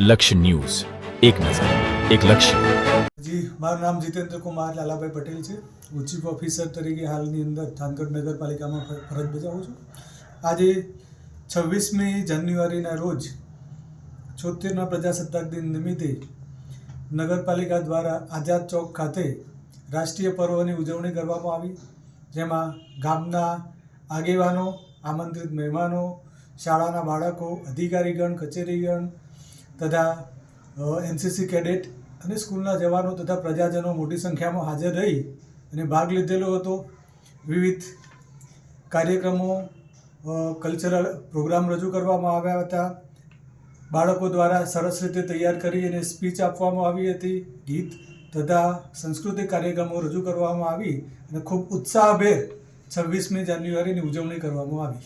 લક્ષ્ય ન્યૂઝ, એક નજર, એક લક્ષ્ય. જી, મારું નામ જીતેન્દ્ર કુમાર લાલાભાઈ પટેલ છે. હું ચીફ ઓફિસર તરીકે હાલની અંદર થાનગઢ નગરપાલિકામાં ફરજ બજાવું છું. આજે 26મી જાન્યુઆરીના રોજ 76મા પ્રજાસત્તાક દિન નિમિત્તે નગરપાલિકા દ્વારા આઝાદ ચોક ખાતે રાષ્ટ્રીય પર્વની ઉજવણી કરવામાં આવી, જેમાં ગામના આગેવાનો, આમંત્રિત મહેમાનો, શાળાના બાળકો, અધિકારીગણ, કચેરીગણ તથા એનસીસી કેડેટ અને સ્કૂલના જવાનો તથા પ્રજાજનો મોટી સંખ્યામાં હાજર રહી અને ભાગ લીધેલો હતો. વિવિધ કાર્યક્રમો, કલ્ચરલ પ્રોગ્રામ રજૂ કરવામાં આવ્યા હતા. બાળકો દ્વારા સરસ રીતે તૈયાર કરી અને સ્પીચ આપવામાં આવી હતી. ગીત તથા સાંસ્કૃતિક કાર્યક્રમો રજૂ કરવામાં આવી અને ખૂબ ઉત્સાહભેર 26મી જાન્યુઆરીની ઉજવણી કરવામાં આવી.